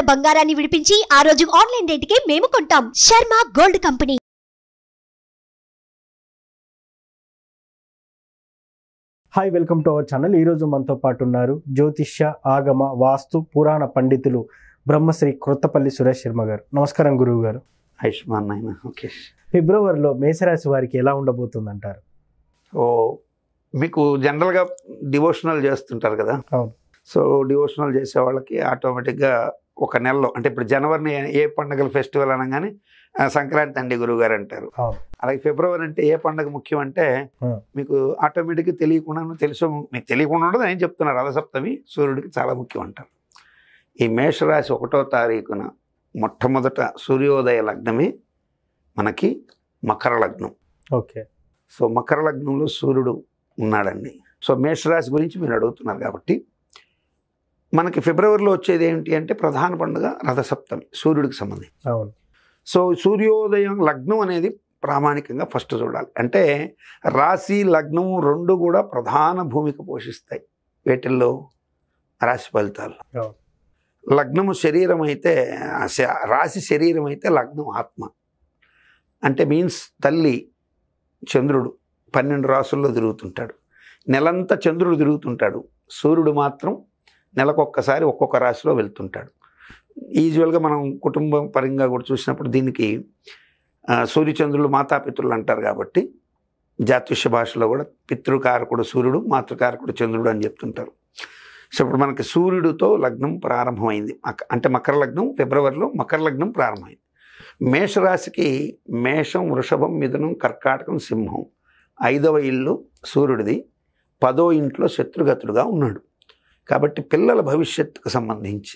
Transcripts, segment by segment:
గ్రాముల బంగారాన్ని విడిపించి ఆ రోజు ఆన్లైన్ రేటుకే మేము కొంటాం. Sharma gold company. Hi, welcome to our channel. ఈరోజు మనతో పాటు ఉన్నారు జ్యోతిష్య, ఆగమ, వాస్తు, పురాణ పండితులు బ్రహ్మశ్రీ క్రొత్తపల్లి సురేష్ శర్మ గారు. నమస్కారం గురువు గారు. ఆయుష్మాన్ నాయన. ఓకే. ఫిబ్రవరిలో మేషరాశి వారికి ఎలా ఉండబోతుంది అంటారు? మీకు జనరల్గా డివోషనల్ చేస్తుంటారు కదా. అవును. సో డివోషనల్ చేసే వాళ్ళకి ఆటోమేటిక్గా ఒక నెలలో, అంటే ఇప్పుడు జనవరిని ఏ పండుగల ఫెస్టివల్ అనగానే సంక్రాంతి అండి గురువుగారు అంటారు. అలాగే ఫిబ్రవరి అంటే ఏ పండుగ ముఖ్యం అంటే మీకు ఆటోమేటిక్గా తెలియకుండా మీకు తెలియకుండా ఉండదు నేను చెప్తున్నారు. రథసప్తమి సూర్యుడికి చాలా ముఖ్యం అంటారు. ఈ మేషరాశి 1వ తారీఖున మొట్టమొదట సూర్యోదయ లగ్నమే మనకి మకర లగ్నం. ఓకే. సో మకర లగ్నంలో సూర్యుడు ఉన్నాడండి. సో మేషరాశి గురించి మీరు అడుగుతున్నారు కాబట్టి మనకి ఫిబ్రవరిలో వచ్చేది ఏంటి అంటే ప్రధాన పండుగ రథసప్తమి, సూర్యుడికి సంబంధించి. అవును. సో సూర్యోదయం లగ్నం అనేది ప్రామాణికంగా ఫస్ట్ చూడాలి. అంటే రాశి లగ్నం రెండు కూడా ప్రధాన భూమిక పోషిస్తాయి వీటిల్లో రాశి ఫలితాలు. లగ్నము శరీరం అయితే, రాశి శరీరం అయితే లగ్నం ఆత్మ. అంటే మీన్స్ తల్లి చంద్రుడు 12 రాసుల్లో తిరుగుతుంటాడు. నెలంతా చంద్రుడు తిరుగుతుంటాడు. సూర్యుడు మాత్రం నెలకొక్కసారి ఒక్కొక్క రాశిలో వెళ్తుంటాడు. యూజువల్గా మనం కుటుంబం పరంగా కూడా చూసినప్పుడు దీనికి సూర్యచంద్రులు మాతాపితృలు అంటారు. కాబట్టి జాతీయ భాషలో కూడా పితృకారకుడు సూర్యుడు, మాతృకారకుడు చంద్రుడు అని చెప్తుంటారు. సో ఇప్పుడు మనకి సూర్యుడితో లగ్నం ప్రారంభమైంది. అంటే మకర లగ్నం ఫిబ్రవరిలో మకర లగ్నం ప్రారంభమైంది. మేషరాశికి మేషం, వృషభం, మిథునం, కర్కాటకం, సింహం 5వ ఇల్లు సూర్యుడిది. 10వ ఇంట్లో శత్రుగతుడుగా ఉన్నాడు. కాబట్టి పిల్లల భవిష్యత్తుకు సంబంధించి,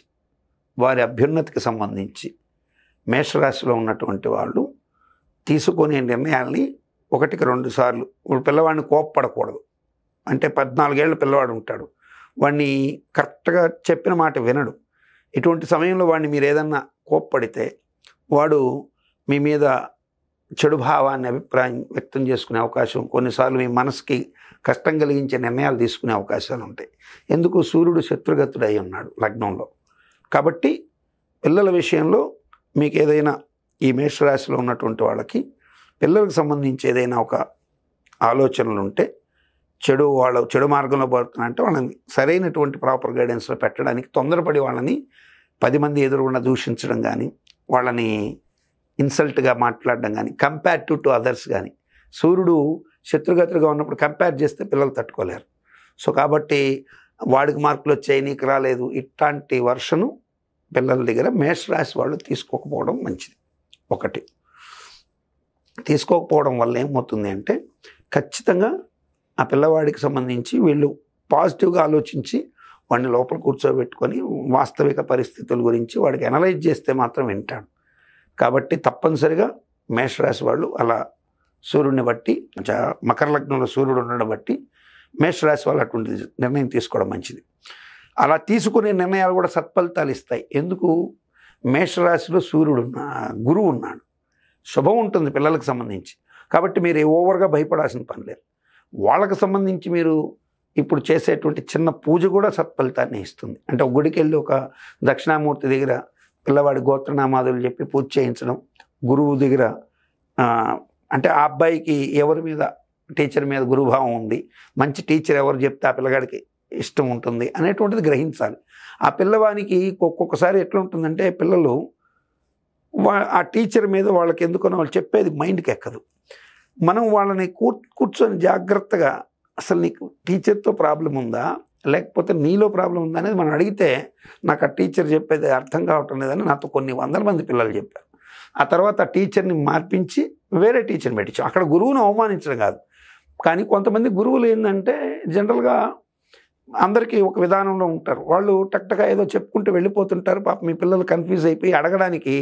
వారి అభ్యున్నతికి సంబంధించి మేషరాశిలో ఉన్నటువంటి వాళ్ళు తీసుకునే నిర్ణయాల్ని 1కి 2 సార్లు. ఇప్పుడు పిల్లవాడిని కోప్పడకూడదు. అంటే 14 ఏళ్ళ పిల్లవాడు ఉంటాడు, వాడిని కరెక్ట్గా చెప్పిన మాట వినడు. ఇటువంటి సమయంలో వాడిని మీరు ఏదన్నా కోప్పడితే వాడు మీ మీద చెడు భావాన్ని, అభిప్రాయం వ్యక్తం చేసుకునే అవకాశం, కొన్నిసార్లు మీ మనసుకి కష్టం కలిగించే నిర్ణయాలు తీసుకునే అవకాశాలు ఉంటాయి. ఎందుకు? సూర్యుడు శత్రుగతుడై ఉన్నాడు లగ్నంలో. కాబట్టి పిల్లల విషయంలో మీకు ఏదైనా ఈ మేషరాశిలో ఉన్నటువంటి వాళ్ళకి పిల్లలకు సంబంధించి ఏదైనా ఒక ఆలోచనలు ఉంటే, వాళ్ళు చెడు మార్గంలో పడుతున్నారంటే వాళ్ళని సరైనటువంటి ప్రాపర్ గైడెన్స్లో పెట్టడానికి తొందరపడి వాళ్ళని 10 మంది ఎదురుగుండా దూషించడం కానీ, వాళ్ళని ఇన్సల్ట్గా మాట్లాడడం కానీ, కంపేరిటివ్ టు అదర్స్ కానీ. సూర్యుడు శత్రుగతులుగా ఉన్నప్పుడు కంపేర్ చేస్తే పిల్లలు తట్టుకోలేరు. సో కాబట్టి వాడికి మార్కులు వచ్చాయి, నీకు రాలేదు, ఇట్లాంటి వర్షను పిల్లల దగ్గర మేషరాశి వాళ్ళు తీసుకోకపోవడం మంచిది. ఒకటి తీసుకోకపోవడం వల్ల ఏమవుతుంది అంటే ఖచ్చితంగా ఆ పిల్లవాడికి సంబంధించి వీళ్ళు పాజిటివ్గా ఆలోచించి వాడిని లోపల కూర్చోబెట్టుకొని వాస్తవిక పరిస్థితుల గురించి వాడికి అనలైజ్ చేస్తే మాత్రం వింటాడు. కాబట్టి తప్పనిసరిగా మేషరాశి వాళ్ళు అలా సూర్యుడిని బట్టి, మకర లగ్నంలో సూర్యుడు ఉండడం బట్టి మేషరాశి వాళ్ళు అటువంటి నిర్ణయం తీసుకోవడం మంచిది. అలా తీసుకునే నిర్ణయాలు కూడా సత్ఫలితాలు ఇస్తాయి. ఎందుకు? మేషరాశిలో గురువు ఉన్నాడు, శుభం ఉంటుంది పిల్లలకు సంబంధించి. కాబట్టి మీరు ఓవర్గా భయపడాల్సిన పని లేదు. వాళ్ళకు సంబంధించి మీరు ఇప్పుడు చేసేటువంటి చిన్న పూజ కూడా సత్ఫలితాన్ని ఇస్తుంది. అంటే ఒక గుడికి వెళ్ళి ఒక దక్షిణామూర్తి దగ్గర పిల్లవాడి గోత్రనామాదులు చెప్పి పూజ చేయించడం, గురువు దగ్గర అంటే ఆ అబ్బాయికి ఎవరి మీద, టీచర్ మీద గురుభావం ఉంది, మంచి టీచర్ ఎవరు చెప్తే ఆ పిల్లగాడికి ఇష్టం ఉంటుంది అనేటువంటిది గ్రహించాలి. ఆ పిల్లవానికి ఒక్కొక్కసారి ఎట్లా ఉంటుందంటే పిల్లలు ఆ టీచర్ మీద వాళ్ళకి ఎందుకనో వాళ్ళు చెప్పేది మైండ్కి ఎక్కదు. మనం వాళ్ళని కూర్చొని జాగ్రత్తగా అసలు నీకు టీచర్తో ప్రాబ్లం ఉందా లేకపోతే నీలో ప్రాబ్లం ఉందా అనేది మనం అడిగితే, నాకు ఆ టీచర్ చెప్పేది అర్థం కావటం లేదని నాతో కొన్ని 100 మంది పిల్లలు చెప్పారు. ఆ తర్వాత ఆ టీచర్ని మార్పించి వేరే టీచర్ని పెట్టించాం. అక్కడ గురువును అవమానించడం కాదు, కానీ కొంతమంది గురువులు ఏంటంటే జనరల్గా అందరికీ ఒక విధానంలో ఉంటారు. వాళ్ళు టక్టగా ఏదో చెప్పుకుంటూ వెళ్ళిపోతుంటారు. పాప మీ పిల్లలు కన్ఫ్యూజ్ అయిపోయి అడగడానికి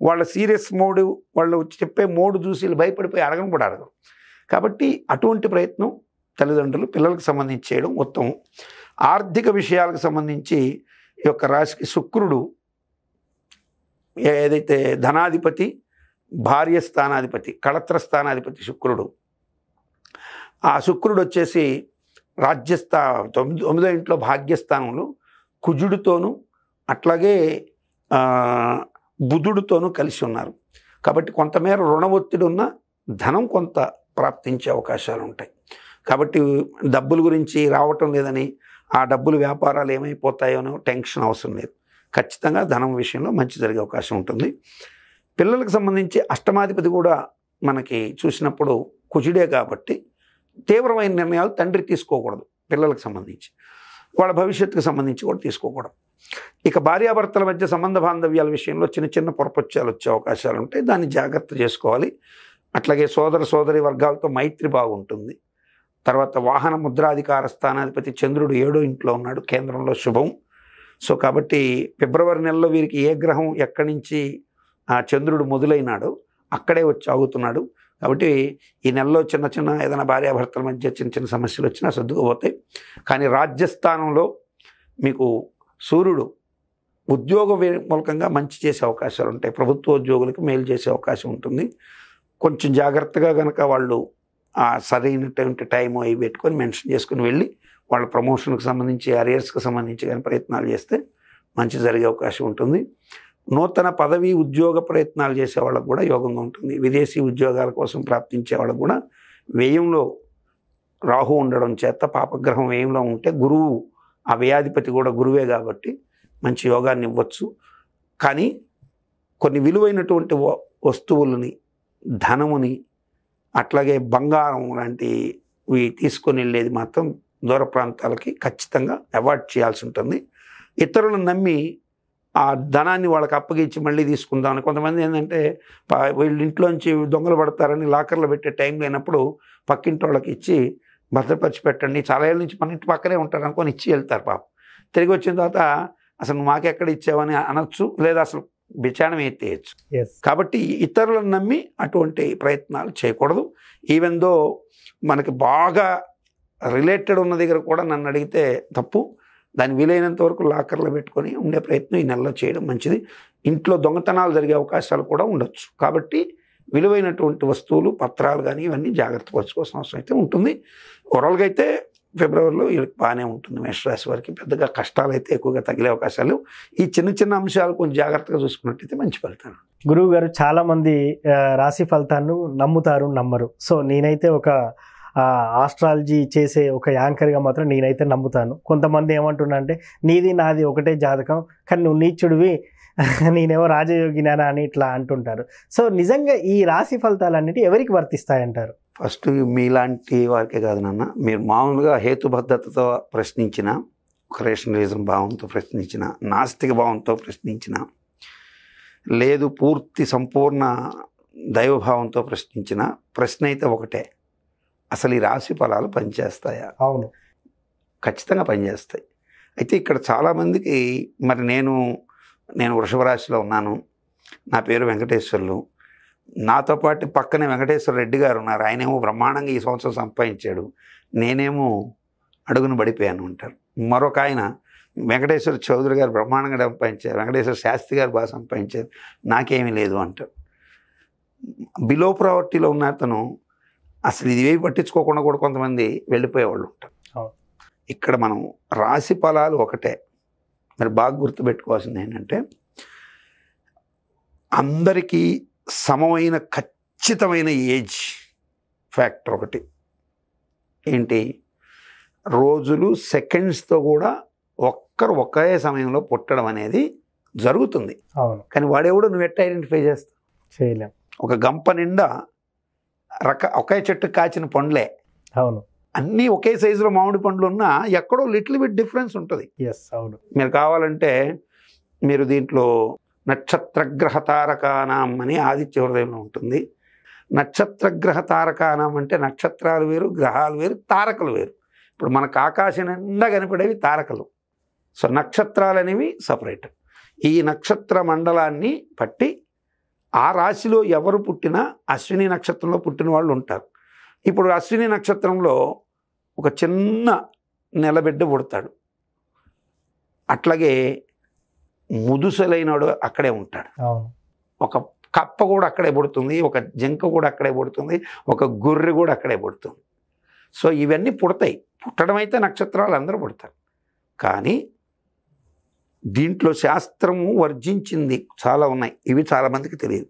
వాళ్ళ సీరియస్ మోడు, వాళ్ళు చెప్పే మోడు చూసి భయపడిపోయి అడగను కూడా అడగరు. కాబట్టి అటువంటి ప్రయత్నం తల్లిదండ్రులు పిల్లలకు సంబంధించి చేయడం ఉత్తమం. ఆర్థిక విషయాలకు సంబంధించి ఈ యొక్క రాశికి శుక్రుడు ఏదైతే ధనాధిపతి, భార్య స్థానాధిపతి, కళత్ర స్థానాధిపతి శుక్రుడు, ఆ శుక్రుడు వచ్చేసి రాజ్యస్థా 9వ ఇంట్లో భాగ్యస్థానంలో కుజుడితోనూ, అట్లాగే బుధుడితోనూ కలిసి ఉన్నారు. కాబట్టి కొంతమేర రుణ ఒత్తిడి ఉన్న ధనం కొంత ప్రాప్తించే అవకాశాలు ఉంటాయి. కాబట్టి డబ్బుల గురించి రావటం లేదని ఆ డబ్బులు వ్యాపారాలు ఏమైపోతాయోనో టెన్షన్ అవసరం లేదు. ఖచ్చితంగా ధనం విషయంలో మంచి జరిగే అవకాశం ఉంటుంది. పిల్లలకు సంబంధించి అష్టమాధిపతి కూడా మనకి చూసినప్పుడు కుజుడే కాబట్టి తీవ్రమైన నిర్ణయాలు తండ్రి తీసుకోకూడదు. పిల్లలకు సంబంధించి వాళ్ళ భవిష్యత్తుకు సంబంధించి కూడా తీసుకోకూడదు. ఇక భార్యాభర్తల మధ్య సంబంధ బాంధవ్యాల విషయంలో చిన్న చిన్న పొరపొచ్చాలు వచ్చే అవకాశాలు ఉంటాయి. దాన్ని జాగ్రత్త చేసుకోవాలి. అట్లాగే సోదరి వర్గాలతో మైత్రి బాగుంటుంది. తర్వాత వాహన ముద్రాధికార స్థానాధిపతి చంద్రుడు 7వ ఇంట్లో ఉన్నాడు, కేంద్రంలో శుభం. సో కాబట్టి ఫిబ్రవరి నెలలో వీరికి ఏ గ్రహం ఎక్కడి నుంచి ఆ చంద్రుడు మొదలైనాడో అక్కడే వచ్చి ఆగుతున్నాడు. కాబట్టి ఈ నెలలో చిన్న చిన్న ఏదైనా భార్యాభర్తల మధ్య చిన్న చిన్న సమస్యలు వచ్చినా సర్దుకుపోతాయి. కానీ రాజ్యస్థానంలో మీకు సూర్యుడు ఉద్యోగ మూలకంగా మంచి చేసే అవకాశాలు ఉంటాయి. ప్రభుత్వ ఉద్యోగులకు మేలు చేసే అవకాశం ఉంటుంది. కొంచెం జాగ్రత్తగా కనుక వాళ్ళు ఆ సరైనటువంటి టైం అవి పెట్టుకొని మెన్షన్ చేసుకుని వెళ్ళి వాళ్ళ ప్రమోషన్కి సంబంధించి అరియర్స్కి సంబంధించి కానీ ప్రయత్నాలు చేస్తే మంచి జరిగే అవకాశం ఉంటుంది. నూతన పదవి ఉద్యోగ ప్రయత్నాలు చేసే వాళ్ళకు కూడా యోగంగా ఉంటుంది. విదేశీ ఉద్యోగాల కోసం ప్రాప్తించే వాళ్ళకు కూడా వ్యయంలో రాహు ఉండడం చేత పాపగ్రహం వ్యయంలో ఉంటే గురువు ఆ వ్యయాధిపతి కూడా గురువే కాబట్టి మంచి యోగాన్ని ఇవ్వచ్చు. కానీ కొన్ని విలువైనటువంటి వస్తువులని, ధనముని, అట్లాగే బంగారం లాంటివి తీసుకొని వెళ్ళేది మాత్రం దూర ప్రాంతాలకి ఖచ్చితంగా అవాయిడ్ చేయాల్సి ఉంటుంది. ఇతరులను నమ్మి ఆ ధనాన్ని వాళ్ళకి అప్పగించి మళ్ళీ తీసుకుందామని కొంతమంది ఏంటంటే వీళ్ళ ఇంట్లోంచి దొంగలు పడతారని లాకర్లో పెట్టే టైం లేనప్పుడు పక్కింటి వాళ్ళకి ఇచ్చి భద్రపరిచి పెట్టండి, చాలా ఏళ్ళ నుంచి మన ఇంటి పక్కనే ఉంటారు అనుకొని ఇచ్చి వెళ్తారు. పాపం తిరిగి వచ్చిన తర్వాత అసలు మాకెక్కడ ఇచ్చావని అనొచ్చు, లేదా అసలు బిచాణం ఎత్తేయచ్చు. కాబట్టి ఇతరులను నమ్మి అటువంటి ప్రయత్నాలు చేయకూడదు. ఈవెన్ దో మనకి బాగా రిలేటెడ్ ఉన్న దగ్గర కూడా నన్ను అడిగితే తప్పు. దాన్ని వీలైనంత వరకు లాకర్లో పెట్టుకొని ఉండే ప్రయత్నం ఈ నెలలో చేయడం మంచిది. ఇంట్లో దొంగతనాలు జరిగే అవకాశాలు కూడా ఉండొచ్చు. కాబట్టి విలువైనటువంటి వస్తువులు, పత్రాలు కానీ ఇవన్నీ జాగ్రత్త పరచుకోవాల్సిన అవసరం అయితే ఉంటుంది. ఓవరాల్గా అయితే ఫిబ్రవరిలో వీళ్ళకి బాగానే ఉంటుంది. మేషరాశి వారికి పెద్దగా కష్టాలు అయితే ఎక్కువగా తగిలే అవకాశాలు. ఈ చిన్న చిన్న అంశాలు కొంచెం జాగ్రత్తగా చూసుకున్నట్టయితే మంచి ఫలితాలు. గురువు గారు, చాలామంది రాశి ఫలితాలను నమ్ముతారు, నమ్మరు. సో నేనైతే ఒక ఆస్ట్రాలజీ చేసే ఒక యాంకర్గా మాత్రం నేనైతే నమ్ముతాను. కొంతమంది ఏమంటున్నా అంటే నీది నాది ఒకటే జాతకం, కానీ నువ్వు నీచుడివి, నేనేమో రాజయోగినా అని ఇట్లా అంటుంటారు. సో నిజంగా ఈ రాశి ఫలితాలన్నిటి ఎవరికి వర్తిస్తాయంటారు? ఫస్ట్ మీలాంటి వారికే కాదు నాన్న, మీరు మామూలుగా హేతుబద్ధతతో ప్రశ్నించిన, ఒక రేషనలిజం భావంతో ప్రశ్నించిన, నాస్తిక భావంతో ప్రశ్నించిన, లేదు పూర్తి సంపూర్ణ దైవభావంతో ప్రశ్నించిన ప్రశ్న అయితే ఒకటే, అసలు ఈ రాశి ఫలాలు పనిచేస్తాయా? అవును, ఖచ్చితంగా పనిచేస్తాయి. అయితే ఇక్కడ చాలామందికి మరి నేను వృషభ రాశిలో ఉన్నాను, నా పేరు వెంకటేశ్వర్లు, నాతో పాటు పక్కనే వెంకటేశ్వర రెడ్డి గారు ఉన్నారు, ఆయనేమో బ్రహ్మాండంగా ఈ సంవత్సరం సంపాదించాడు, నేనేమో అడుగును పడిపోయాను అంటారు. మరొక ఆయన వెంకటేశ్వర చౌదరి గారు బ్రహ్మాండంగా సంపాదించారు, వెంకటేశ్వర శాస్త్రి గారు బాగా సంపాదించారు, నాకేమీ లేదు అంటారు. బిలో ప్రావర్టీలో ఉన్న అతను అసలు ఇది ఏవి పట్టించుకోకుండా కూడా కొంతమంది వెళ్ళిపోయేవాళ్ళు ఉంటారు. ఇక్కడ మనం రాశి ఫలాలు ఒకటే. మరి బాగా గుర్తుపెట్టుకోవాల్సింది ఏంటంటే అందరికీ సమమైన ఖచ్చితమైన ఏజ్ ఫ్యాక్టర్ ఒకటి ఏంటి, రోజులు సెకండ్స్తో కూడా ఒకే సమయంలో పుట్టడం అనేది జరుగుతుంది. అవును, కానీ వాడెవడో నువ్వు ఎట్లా ఐడెంటిఫై చేస్తావు? చేయలేం. ఒక గంప నిండా ఒకే చెట్టు కాచిన పండ్లే, అవును, అన్నీ ఒకే సైజులో మామిడి పండ్లు ఉన్నా ఎక్కడో లిటిల్ బిట్ డిఫరెన్స్ ఉంటుంది. అవును. మీరు కావాలంటే మీరు దీంట్లో నక్షత్రగ్రహ తారకానాం అని ఆదిత్య హృదయంలో ఉంటుంది. నక్షత్రగ్రహ తారకానాం అంటే నక్షత్రాలు వేరు, గ్రహాలు వేరు, తారకలు వేరు. ఇప్పుడు మనకు ఆకాశం నిండా కనిపడేవి తారకలు. సో నక్షత్రాలు అనేవి సపరేట్. ఈ నక్షత్ర మండలాన్ని బట్టి ఆ రాశిలో ఎవరు పుట్టినా అశ్విని నక్షత్రంలో పుట్టిన వాళ్ళు ఉంటారు. ఇప్పుడు అశ్విని నక్షత్రంలో ఒక చిన్న నెలబిడ్డ పుడతాడు, అట్లాగే ముదుసలైనడు అక్కడే ఉంటాడు, ఒక కప్ప కూడా అక్కడే పుడుతుంది, ఒక జింక కూడా అక్కడే పుడుతుంది, ఒక గొర్రె కూడా అక్కడే పుడుతుంది. సో ఇవన్నీ పుడతాయి. పుట్టడం అయితే నక్షత్రాలు అందరూ పుడతారు. కానీ దీంట్లో శాస్త్రము వర్జించింది చాలా ఉన్నాయి, ఇవి చాలామందికి తెలియదు.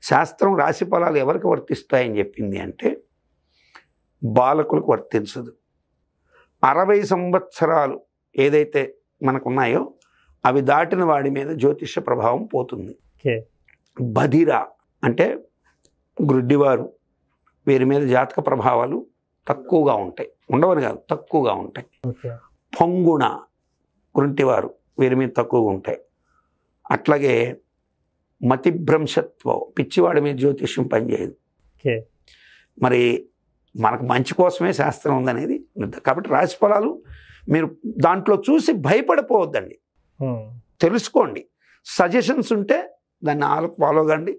శాస్త్రం రాశి ఫలాలు ఎవరికి వర్తిస్తాయని చెప్పింది అంటే బాలకులకు వర్తించదు. 60 సంవత్సరాలు ఏదైతే మనకున్నాయో అవి దాటిన వాడి మీద జ్యోతిష ప్రభావం పోతుంది. బధిర అంటే గ్రుడ్డివారు, వీరి మీద జాతక ప్రభావాలు తక్కువగా ఉంటాయి, ఉండవని కాదు తక్కువగా ఉంటాయి. పొంగుణ గుంటివారు, వీరి మీద తక్కువగా ఉంటాయి. అట్లాగే మతిభ్రంశత్వం, పిచ్చివాడి మీద జ్యోతిష్యం పనిచేయదు. మరి మనకు మంచి కోసమే శాస్త్రం ఉందనేది. కాబట్టి రాశి ఫలాలు మీరు దాంట్లో చూసి భయపడిపోవద్దండి, తెలుసుకోండి. సజెషన్స్ ఉంటే దాన్ని ఫాలో కండి.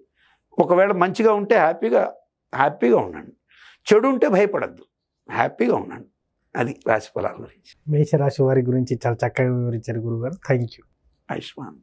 ఒకవేళ మంచిగా ఉంటే హ్యాపీగా ఉండండి, చెడు ఉంటే భయపడద్దు, హ్యాపీగా ఉండండి. అది రాశి ఫలాల గురించి. మేషరాశి వారి గురించి చాలా చక్కగా వివరించారు గురుగారు. Thank you. ఆయుష్మాన్.